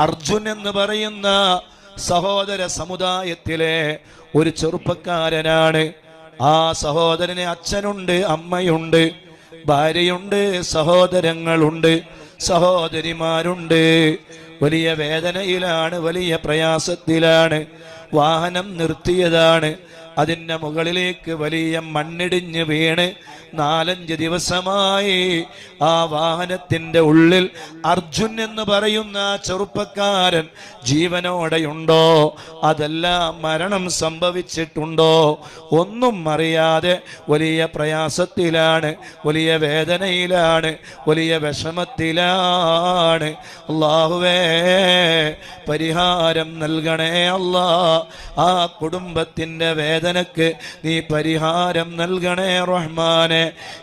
അർജുൻ എന്ന് പറയുന്ന സഹോദര സമുദായത്തിലെ ഒരു ചെറുപ്പക്കാരനാണ്. ആ സഹോദരന് അച്ഛനുണ്ട്, അമ്മയുണ്ട്, ഭാര്യയുണ്ട്, സഹോദരങ്ങളുണ്ട്, സഹോദരിമാരുണ്ട്. വലിയ വേദനയിലാണ്, വലിയ പ്രയാസത്തിലാണ്. വാഹനം നിർത്തിയതാണ്. അതിൻ്റെ മുകളിലേക്ക് വലിയ മണ്ണിടിഞ്ഞ് വീണ് 4-5 ദിവസമായി ആ വാഹനത്തിൻ്റെ ഉള്ളിൽ അർജുൻ എന്ന് പറയുന്ന ചെറുപ്പക്കാരൻ ജീവനോടെയുണ്ടോ, അതല്ല മരണം സംഭവിച്ചിട്ടുണ്ടോ, ഒന്നും അറിയാതെ വലിയ പ്രയാസത്തിലാണ്, വലിയ വേദനയിലാണ്, വലിയ വിഷമത്തിലാണ്. അല്ലാഹുവേ, പരിഹാരം നൽകണേ അല്ലാ. ആ കുടുംബത്തിൻ്റെ വേദനക്ക് നീ പരിഹാരം നൽകണേ റഹ്മാനെ.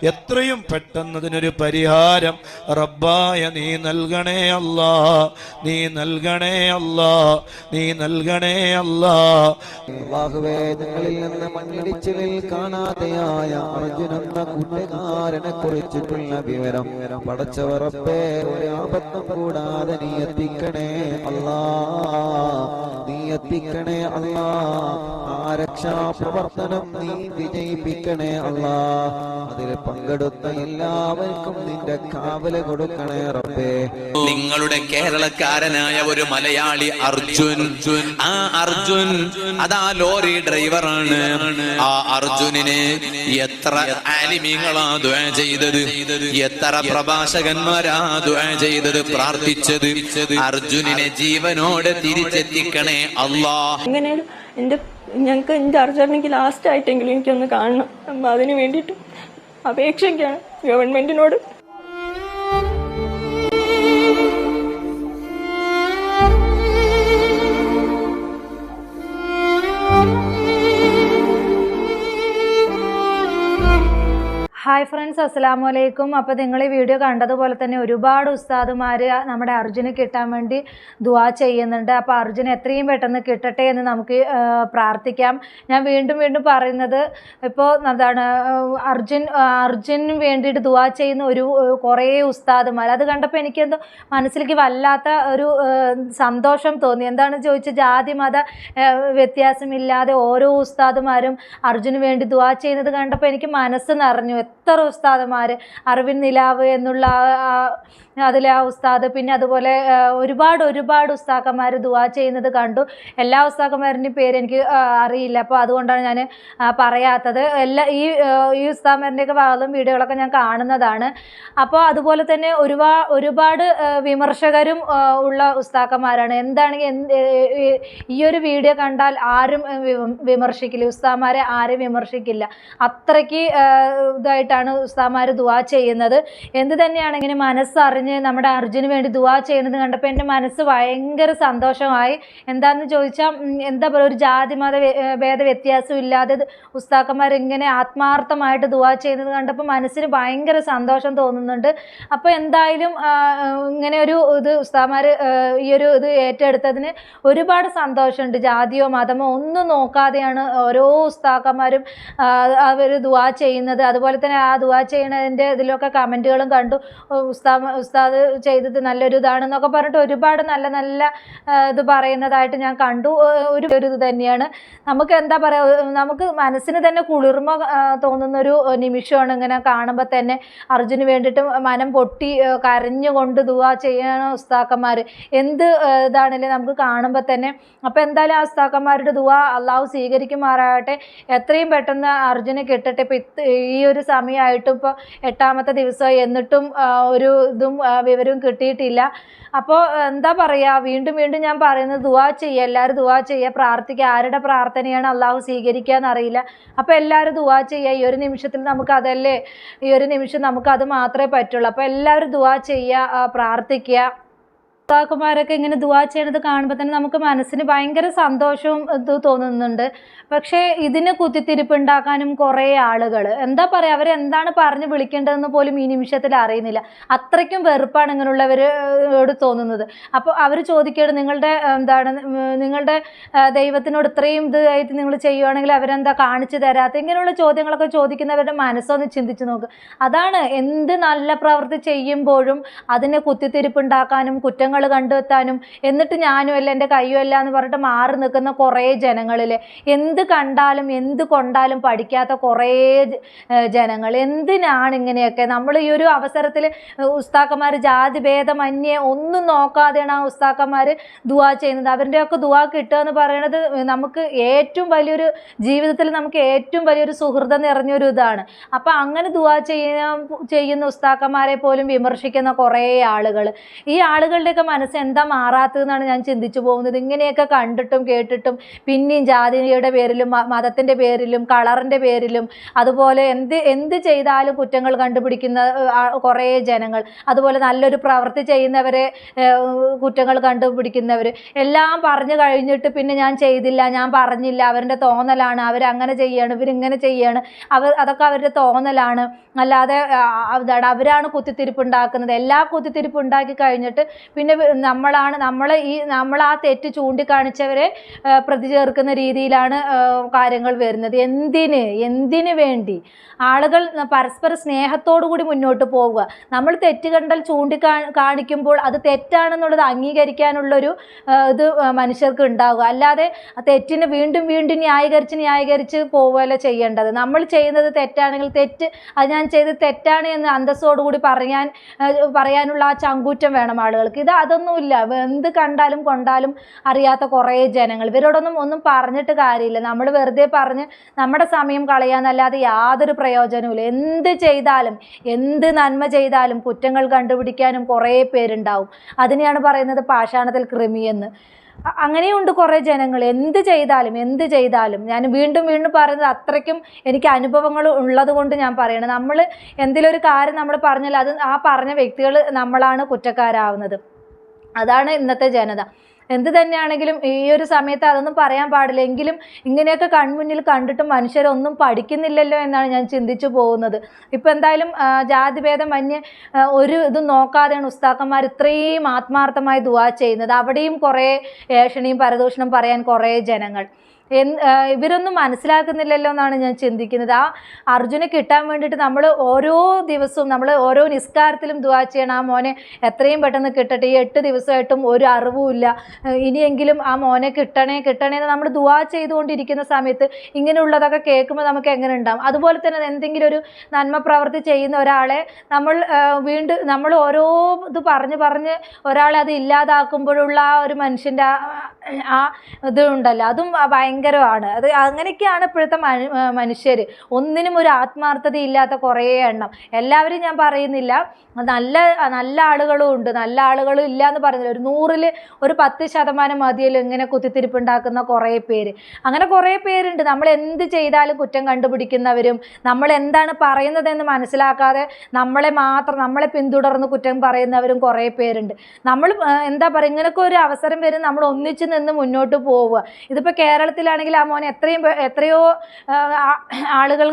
എത്രയും പെട്ടെന്ന് അതിനൊരു പരിഹാരം റബ്ബായ നീ നൽകണേ അല്ലാ, നീ നൽകണേ അല്ലാ, നീ നൽകണേ അല്ലാ. അല്ലാഹുവേ, ഞങ്ങളിൽ നിന്ന് മണ്ണിടിച്ചിലിൽ കാണാതെയായ അർജുനെന്ന കൂട്ടുകാരനെ കുറിച്ചിട്ടുള്ള വിവരം പടച്ചവ റബ്ബേ ഒരു ആപത്തും കൂടാതെ നീ എത്തിക്കണേ അല്ലാ, നീ എത്തിക്കണേ അല്ലാ. ആ രക്ഷാപ്രവർത്തനം നീ വിജയിപ്പിക്കണേ അല്ലാ. അതിൽ പങ്കെടുത്ത എല്ലാവർക്കും നിന്റെ കാവല് കൊടുക്കണേ റബ്ബേ. നിങ്ങളുടെ കേരളക്കാരനായ ഒരു മലയാളി അർജുൻ, ആ അർജുൻ അതാ ലോറി ഡ്രൈവറാണ്. ആ അർജുനിന് എത്ര ആലിമീങ്ങളാ ദുആ ചെയ്തത്, എത്ര പ്രഭാഷകന്മാരാ ദുആ ചെയ്തത്, പ്രാർത്ഥിച്ചത്. അർജുനിനെ ജീവനോടെ തിരിച്ചെത്തിക്കണേ അല്ലാ. ഞങ്ങൾക്ക് എൻ്റെ അർജുനെങ്കിൽ ലാസ്റ്റ് ആയിട്ടെങ്കിലും എനിക്കൊന്ന് കാണണം. അപ്പം അതിന് വേണ്ടിയിട്ട് അപേക്ഷിക്കുകയാണ് ഗവൺമെൻറ്റിനോട്. ഹായ് ഫ്രണ്ട്സ്, അസ്സലാമു അലൈക്കും. അപ്പോൾ നിങ്ങൾ ഈ വീഡിയോ കണ്ടതുപോലെ തന്നെ ഒരുപാട് ഉസ്താദുമാർ നമ്മുടെ അർജുന് കിട്ടാൻ വേണ്ടി ദുആ ചെയ്യുന്നുണ്ട്. അപ്പോൾ അർജുന് എത്രയും പെട്ടെന്ന് കിട്ടട്ടെ എന്ന് നമുക്ക് പ്രാർത്ഥിക്കാം. ഞാൻ വീണ്ടും പറയുന്നത്, ഇപ്പോൾ എന്താണ് അർജുന് വേണ്ടിയിട്ട് ദുആ ചെയ്യുന്ന കുറേ ഉസ്താദുമാർ, അത് കണ്ടപ്പോൾ എനിക്കെന്തോ മനസ്സിലേക്ക് വല്ലാത്ത ഒരു സന്തോഷം തോന്നി. എന്താണെന്ന് ചോദിച്ചാൽ ജാതി മത വ്യത്യാസമില്ലാതെ ഓരോ ഉസ്താദുമാരും അർജുന് വേണ്ടി ദുആ ചെയ്യുന്നത് കണ്ടപ്പോൾ എനിക്ക് മനസ്സ് നിറഞ്ഞു. എത്ര ഉസ്താദുമാർ, അറിവിൻ നിലാവ് എന്നുള്ള അതിലെ ആ ഉസ്താദ്, പിന്നെ അതുപോലെ ഒരുപാട് ഉസ്താദന്മാർ ദുആ ചെയ്യുന്നത് കണ്ടു. എല്ലാ ഉസ്താദന്മാരുടെയും പേര് എനിക്ക് അറിയില്ല, അപ്പോൾ അതുകൊണ്ടാണ് ഞാൻ പറയാത്തത്. ഈ ഉസ്താദന്മാരുടെയൊക്കെ ഭാഗത്തും വീഡിയോകളൊക്കെ ഞാൻ കാണുന്നതാണ്. അപ്പോൾ അതുപോലെ തന്നെ ഒരുപാട് വിമർശകരും ഉള്ള ഉസ്താദന്മാരാണ്. എന്താണെങ്കിൽ ഈ ഒരു വീഡിയോ കണ്ടാൽ ആരും വിമർശിക്കില്ല, ഉസ്താദന്മാരെ ആരും വിമർശിക്കില്ല. അത്രയ്ക്ക് ഇതായിട്ടാണ് ഉസ്താദന്മാർ ദുആ ചെയ്യുന്നത്. എന്ത് തന്നെയാണെങ്കിലും മനസ്സറിഞ്ഞ് നമ്മുടെ അർജുന് വേണ്ടി ദുആ ചെയ്യുന്നത് കണ്ടപ്പോൾ എൻ്റെ മനസ്സ് ഭയങ്കര സന്തോഷമായി. എന്താണെന്ന് ചോദിച്ചാൽ എന്താ പറയുക, ഒരു ജാതി മത ഭേദ വ്യത്യാസം ഇല്ലാതെ ഉസ്താദന്മാർ ഇങ്ങനെ ആത്മാർത്ഥമായിട്ട് ദുആ ചെയ്യുന്നത് കണ്ടപ്പോൾ മനസ്സിന് ഭയങ്കര സന്തോഷം തോന്നുന്നുണ്ട്. അപ്പോൾ എന്തായാലും ഇങ്ങനെ ഒരു ഉസ്താദന്മാർ ഈ ഒരു ഏറ്റെടുത്തതിന് ഒരുപാട് സന്തോഷമുണ്ട്. ജാതിയോ മതമോ ഒന്നും നോക്കാതെയാണ് ഓരോ ഉസ്താദന്മാരും അവർ ദുആ ചെയ്യുന്നത്. അതുപോലെ തന്നെ ആ ദുആ ചെയ്യുന്നതിൻ്റെ ഇതിലൊക്കെ കമൻറ്റുകളും കണ്ടു. ഉസ്താദ് ചെയ്തത് നല്ലൊരു ഇതാണെന്നൊക്കെ പറഞ്ഞിട്ട് ഒരുപാട് നല്ല ഇത് പറയുന്നതായിട്ട് ഞാൻ കണ്ടു. ഒരു ഇത് തന്നെയാണ്. നമുക്ക് എന്താ പറയുക, നമുക്ക് മനസ്സിന് തന്നെ കുളിർമ തോന്നുന്നൊരു നിമിഷമാണ് ഇങ്ങനെ കാണുമ്പോൾ തന്നെ. അർജുന് വേണ്ടിയിട്ട് മനം പൊട്ടി കരഞ്ഞുകൊണ്ട് ദുആ ചെയ്യണ ഉസ്താദന്മാർ എന്ത് ഇതാണല്ലേ നമുക്ക് കാണുമ്പോൾ തന്നെ. അപ്പോൾ എന്തായാലും ആ ഉസ്താദന്മാരുടെ ദുആ അള്ളാഹു സ്വീകരിക്കുമാറാകട്ടെ. എത്രയും പെട്ടെന്ന് അർജുന് കിട്ടട്ടെ. ഇപ്പോൾ ഈ ഒരു സമയമായിട്ടും ഇപ്പോൾ 8ാമത്തെ ദിവസമായി, എന്നിട്ടും ഒരു ഇതും വിവരവും കിട്ടിയിട്ടില്ല. അപ്പോൾ എന്താ പറയുക, വീണ്ടും ഞാൻ പറയുന്നത് ദുആ ചെയ്യുക, എല്ലാവരും ദുആ ചെയ്യുക, പ്രാർത്ഥിക്കുക. ആരുടെ പ്രാർത്ഥനയാണ് അള്ളാഹു സ്വീകരിക്കുക എന്നറിയില്ല. അപ്പോൾ എല്ലാവരും ദുആ ചെയ്യുക. ഈ ഒരു നിമിഷത്തിൽ നമുക്കതല്ലേ, ഈ ഒരു നിമിഷം നമുക്കത് മാത്രമേ പറ്റുള്ളൂ. അപ്പോൾ എല്ലാവരും ദുആ ചെയ്യുക, പ്രാർത്ഥിക്കുക. ഉസ്താദുമാരൊക്കെ ഇങ്ങനെ ദുആ ചെയ്യണത് കാണുമ്പോൾ തന്നെ നമുക്ക് മനസ്സിന് ഭയങ്കര സന്തോഷവും ഇത് തോന്നുന്നുണ്ട്. പക്ഷേ ഇതിന് കുത്തിത്തിരിപ്പുണ്ടാക്കാനും കുറേ ആളുകൾ എന്താ പറയുക, അവരെന്താണ് പറഞ്ഞ് വിളിക്കേണ്ടതെന്ന് പോലും ഈ നിമിഷത്തിൽ അറിയുന്നില്ല. അത്രയ്ക്കും വെറുപ്പാണ് ഇങ്ങനെയുള്ളവരോട് തോന്നുന്നത്. അപ്പോൾ അവർ ചോദിക്കുകയാണ്, നിങ്ങളുടെ ദൈവത്തിനോട് ഇത്രയും ഇതായിട്ട് നിങ്ങൾ ചെയ്യുവാണെങ്കിൽ അവരെന്താ കാണിച്ചു തരാത്ത? ഇങ്ങനെയുള്ള ചോദ്യങ്ങളൊക്കെ ചോദിക്കുന്നവരുടെ മനസ്സൊന്ന് ചിന്തിച്ച് നോക്കുക. അതാണ്, എന്ത് നല്ല പ്രവൃത്തി ചെയ്യുമ്പോഴും അതിനെ കുത്തിത്തിരിപ്പുണ്ടാക്കാനും കുറ്റങ്ങൾ കുറ്റങ്ങൾ കണ്ടെത്താനും എന്നിട്ട് ഞാനും അല്ല എൻ്റെ കയ്യും അല്ല എന്ന് പറഞ്ഞിട്ട് മാറി നിൽക്കുന്ന കുറേ ജനങ്ങളിലെ എന്ത് കണ്ടാലും എന്ത് കൊണ്ടാലും പഠിക്കാത്ത കുറേ ജനങ്ങൾ. എന്തിനാണ് ഇങ്ങനെയൊക്കെ? നമ്മൾ ഈ ഒരു അവസരത്തിൽ ഉസ്താക്കന്മാർ ജാതി ഭേദമന്യേ ഒന്നും നോക്കാതെയാണ് ആ ഉസ്താക്കന്മാർ ദുആ ചെയ്യുന്നത്. അവരുടെയൊക്കെ ദുആ കിട്ടുക എന്ന് പറയുന്നത് നമുക്ക് ഏറ്റവും വലിയൊരു ജീവിതത്തിൽ നമുക്ക് ഏറ്റവും വലിയൊരു സുഹൃതം നിറഞ്ഞൊരു ഇതാണ്. അപ്പം അങ്ങനെ ദുആ ചെയ്യുന്ന ഉസ്താക്കന്മാരെ പോലും വിമർശിക്കുന്ന കുറേ ആളുകൾ. ഈ ആളുകളുടെയൊക്കെ മനസ്സ് എന്താ മാറാത്തതെന്നാണ് ഞാൻ ചിന്തിച്ചു പോകുന്നത്. ഇങ്ങനെയൊക്കെ കണ്ടിട്ടും കേട്ടിട്ടും പിന്നെയും ജാതിയുടെ പേരിലും മതത്തിൻ്റെ പേരിലും കളറിൻ്റെ പേരിലും അതുപോലെ എന്ത് ചെയ്താലും കുറ്റങ്ങൾ കണ്ടുപിടിക്കുന്ന കുറേ ജനങ്ങൾ, അതുപോലെ നല്ലൊരു പ്രവൃത്തി ചെയ്യുന്നവരെ കുറ്റങ്ങൾ കണ്ടുപിടിക്കുന്നവർ എല്ലാം പറഞ്ഞു കഴിഞ്ഞിട്ട് പിന്നെ ഞാൻ ചെയ്തില്ല, ഞാൻ പറഞ്ഞില്ല, അവരുടെ തോന്നലാണ്, അവരങ്ങനെ ചെയ്യാണ്, ഇവരിങ്ങനെ ചെയ്യാണ്, അതൊക്കെ അവരുടെ തോന്നലാണ്, അല്ലാതെ അവരാണ് കുത്തിത്തിരിപ്പ് ഉണ്ടാക്കുന്നത്. എല്ലാ കുത്തിത്തിരിപ്പ് ഉണ്ടാക്കി കഴിഞ്ഞിട്ട് പിന്നെ നമ്മൾ ആ തെറ്റ് ചൂണ്ടിക്കാണിച്ചവരെ പ്രതി ചേർക്കുന്ന രീതിയിലാണ് കാര്യങ്ങൾ വരുന്നത്. എന്തിന് വേണ്ടി? ആളുകൾ പരസ്പര സ്നേഹത്തോടു കൂടി മുന്നോട്ട് പോവുക. നമ്മൾ തെറ്റ് കണ്ടാൽ കാണിക്കുമ്പോൾ അത് തെറ്റാണെന്നുള്ളത് അംഗീകരിക്കാനുള്ളൊരു ഇത് മനുഷ്യർക്ക് ഉണ്ടാവുക. അല്ലാതെ തെറ്റിന് വീണ്ടും ന്യായീകരിച്ച് പോവുകയല്ല ചെയ്യേണ്ടത്. നമ്മൾ ചെയ്യുന്നത് തെറ്റാണെങ്കിൽ അത് ഞാൻ ചെയ്തത് തെറ്റാണ് എന്ന് അന്തസ്സോടുകൂടി പറയാനുള്ള ആ ചങ്കൂറ്റം വേണം ആളുകൾക്ക്. അതൊന്നുമില്ല. എന്ത് കണ്ടാലും കൊണ്ടാലും അറിയാത്ത കുറേ ജനങ്ങൾ. ഇവരോടൊന്നും പറഞ്ഞിട്ട് കാര്യമില്ല. നമ്മൾ വെറുതെ പറഞ്ഞ് നമ്മുടെ സമയം കളയാന്നല്ലാതെ യാതൊരു പ്രയോജനവുമില്ല. എന്ത് ചെയ്താലും എന്ത് നന്മ ചെയ്താലും കുറ്റങ്ങൾ കണ്ടുപിടിക്കാനും കുറേ പേരുണ്ടാവും. അതിനെയാണ് പറയുന്നത് പാഷാണത്തിൽ കൃമിയെന്ന്. അങ്ങനെയുണ്ട് കുറേ ജനങ്ങൾ. എന്ത് ചെയ്താലും ഞാൻ വീണ്ടും പറയുന്നത് അത്രയ്ക്കും എനിക്ക് അനുഭവങ്ങൾ ഉള്ളത് കൊണ്ട് ഞാൻ പറയണം. നമ്മൾ എന്തെങ്കിലും ഒരു കാര്യം നമ്മൾ പറഞ്ഞാൽ അത് ആ പറഞ്ഞ വ്യക്തികൾ നമ്മളാണ് കുറ്റക്കാരാവുന്നത്. അതാണ് ഇന്നത്തെ ജനത. എന്ത് തന്നെയാണെങ്കിലും ഈ ഒരു സമയത്ത് അതൊന്നും പറയാൻ പാടില്ല. എങ്കിലും ഇങ്ങനെയൊക്കെ കൺമുന്നിൽ കണ്ടിട്ടും മനുഷ്യരൊന്നും പഠിക്കുന്നില്ലല്ലോ എന്നാണ് ഞാൻ ചിന്തിച്ചു പോകുന്നത്. ഇപ്പം എന്തായാലും ജാതിഭേദം മന്യേ ഒരു ഇതും നോക്കാതെയാണ് ഉസ്താക്കന്മാർ ഇത്രയും ആത്മാർത്ഥമായി ദുആ ചെയ്യുന്നത്. അവിടെയും കുറേ ഏഷണിയും പരദൂഷണം പറയാൻ കുറേ ജനങ്ങൾ. ഇവരൊന്നും മനസ്സിലാക്കുന്നില്ലല്ലോ എന്നാണ് ഞാൻ ചിന്തിക്കുന്നത്. ആ അർജുനെ കിട്ടാൻ വേണ്ടിയിട്ട് നമ്മൾ ഓരോ ദിവസവും നമ്മൾ ഓരോ നിസ്കാരത്തിലും ദുആ ചെയ്യണം. ആ മോനെ എത്രയും പെട്ടെന്ന് കിട്ടട്ടെ. ഈ 8 ദിവസമായിട്ടും ഒരു അറിവുമില്ല, ഇനിയെങ്കിലും ആ മോനെ കിട്ടണേ എന്ന് നമ്മൾ ദുആ ചെയ്തുകൊണ്ടിരിക്കുന്ന സമയത്ത് ഇങ്ങനെയുള്ളതൊക്കെ കേൾക്കുമ്പോൾ നമുക്ക് എങ്ങനെ ഉണ്ടാകും? അതുപോലെ തന്നെ എന്തെങ്കിലും ഒരു നന്മ പ്രവൃത്തി ചെയ്യുന്ന ഒരാളെ നമ്മൾ ഓരോ ഇത് പറഞ്ഞ് ഒരാളെ അത് ഇല്ലാതാക്കുമ്പോഴുള്ള ആ ഒരു മനുഷ്യൻ്റെ ആ ഇത് ഉണ്ടല്ലോ, അതും ഭയങ്കരമാണ്. അങ്ങനെയൊക്കെയാണ് ഇപ്പോഴത്തെ മനുഷ്യർ. ഒന്നിനും ഒരു ആത്മാർത്ഥത ഇല്ലാത്ത കുറേ എണ്ണം. എല്ലാവരും ഞാൻ പറയുന്നില്ല, നല്ല ആളുകളും ഉണ്ട്, നല്ല ആളുകളും ഇല്ല എന്ന് പറയുന്നില്ല. ഒരു 100ൽ ഒരു 10% മതിയല്ലോ ഇങ്ങനെ കുത്തിത്തിരിപ്പുണ്ടാക്കുന്ന കുറേ പേര്. അങ്ങനെ കുറേ പേരുണ്ട്. നമ്മൾ എന്ത് ചെയ്താലും കുറ്റം കണ്ടുപിടിക്കുന്നവരും നമ്മൾ എന്താണ് പറയുന്നതെന്ന് മനസ്സിലാക്കാതെ നമ്മളെ പിന്തുടർന്ന് കുറ്റം പറയുന്നവരും കുറേ പേരുണ്ട്. നമ്മൾ എന്താ പറയുക, ഇങ്ങനെയൊക്കെ ഒരു അവസരം വരും, നമ്മൾ ഒന്നിച്ച് നിന്ന് മുന്നോട്ട് പോവുക. ഇതിപ്പോൾ കേരളത്തിലാണെങ്കിൽ ആ മോനെ എത്രയോ ആളുകൾ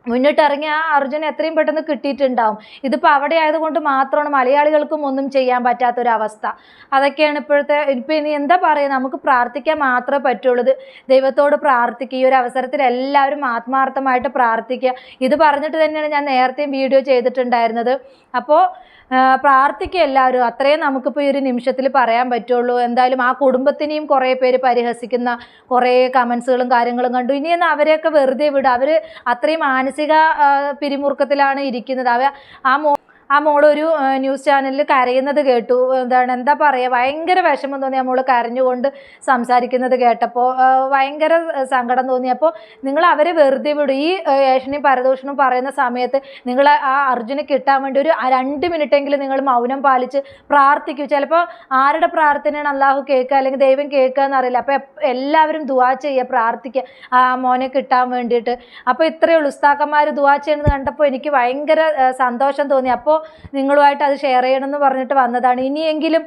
മുന്നിട്ടിറങ്ങി ആ അർജുനെ എത്രയും പെട്ടെന്ന് കിട്ടിയിട്ടുണ്ടാവും. ഇതിപ്പോൾ അവിടെ ആയതുകൊണ്ട് മാത്രമാണ് മലയാളികൾക്കും ഒന്നും ചെയ്യാൻ പറ്റാത്തൊരവസ്ഥ. അതൊക്കെയാണ് ഇപ്പം ഇനി എന്താ പറയുക, നമുക്ക് പ്രാർത്ഥിക്കാൻ മാത്രമേ പറ്റുള്ളൂ. ദൈവത്തോട് പ്രാർത്ഥിക്കുക. ഈ ഒരു അവസരത്തിൽ എല്ലാവരും ആത്മാർത്ഥമായിട്ട് പ്രാർത്ഥിക്കുക. ഇത് പറഞ്ഞിട്ട് തന്നെയാണ് ഞാൻ നേരത്തെയും വീഡിയോ ചെയ്തിട്ടുണ്ടായിരുന്നത്. അപ്പോൾ പ്രാർത്ഥിക്കുക എല്ലാവരും. അത്രയും നമുക്കിപ്പോൾ ഈ ഒരു നിമിഷത്തിൽ പറയാൻ പറ്റുള്ളൂ. എന്തായാലും ആ കുടുംബത്തിനെയും കുറേ പേര് പരിഹസിക്കുന്ന കുറേ കമൻസുകളും കാര്യങ്ങളും കണ്ടു. ഇനിയൊന്നും അവരെയൊക്കെ വെറുതെ വിടുക. അവർ അത്രയും മാനസിക പിരിമുറുക്കത്തിലാണ് ഇരിക്കുന്നത്. ആ മോളൊരു ന്യൂസ് ചാനലിൽ കരയുന്നത് കേട്ടു. എന്താ പറയുക, ഭയങ്കര വിഷമം തോന്നി. ആ മോള് കരഞ്ഞുകൊണ്ട് സംസാരിക്കുന്നത് കേട്ടപ്പോൾ ഭയങ്കര സങ്കടം തോന്നി. അപ്പോൾ നിങ്ങൾ അവരെ വെറുതെ വിടും. ഈ ഏഷണിയും പരദൂഷണവും പറയുന്ന സമയത്ത് നിങ്ങൾ ആ അർജുനെ കിട്ടാൻ വേണ്ടി ഒരു 2 മിനിറ്റെങ്കിലും നിങ്ങൾ മൗനം പാലിച്ച് പ്രാർത്ഥിക്കൂ. ചിലപ്പോൾ ആരുടെ പ്രാർത്ഥനയാണ് അള്ളാഹു കേൾക്കുക അല്ലെങ്കിൽ ദൈവം കേൾക്കുക എന്നറിയില്ല. അപ്പോൾ എല്ലാവരും ദുആ ചെയ്യുക, പ്രാർത്ഥിക്കുക ആ മോനെ കിട്ടാൻ വേണ്ടിയിട്ട്. അപ്പോൾ ഇത്രയേ ഉള്ളൂ. ഉസ്താക്കന്മാർ ദുആ ചെയ്യുന്നത് കണ്ടപ്പോൾ എനിക്ക് ഭയങ്കര സന്തോഷം തോന്നി. അപ്പോൾ നിങ്ങളുമായിട്ട് അത് ഷെയർ ചെയ്യണമെന്ന് പറഞ്ഞിട്ട് വന്നതാണ്. ഇനിയെങ്കിലും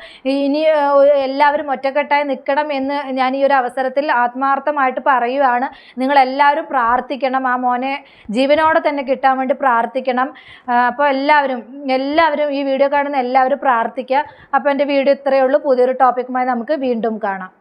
എല്ലാവരും ഒറ്റക്കെട്ടായി നിൽക്കണം എന്ന് ഞാൻ ഈ ഒരു അവസരത്തിൽ ആത്മാർത്ഥമായിട്ട് പറയുകയാണ്. നിങ്ങളെല്ലാവരും പ്രാർത്ഥിക്കണം. ആ മോനെ ജീവനോടെ തന്നെ കിട്ടാൻ വേണ്ടി പ്രാർത്ഥിക്കണം. അപ്പോൾ എല്ലാവരും ഈ വീഡിയോ കാണുന്ന എല്ലാവരും പ്രാർത്ഥിക്കുക. അപ്പോൾ എൻ്റെ വീഡിയോ ഇത്രയേ ഉള്ളൂ. പുതിയൊരു ടോപ്പിക്കുമായി നമുക്ക് വീണ്ടും കാണാം.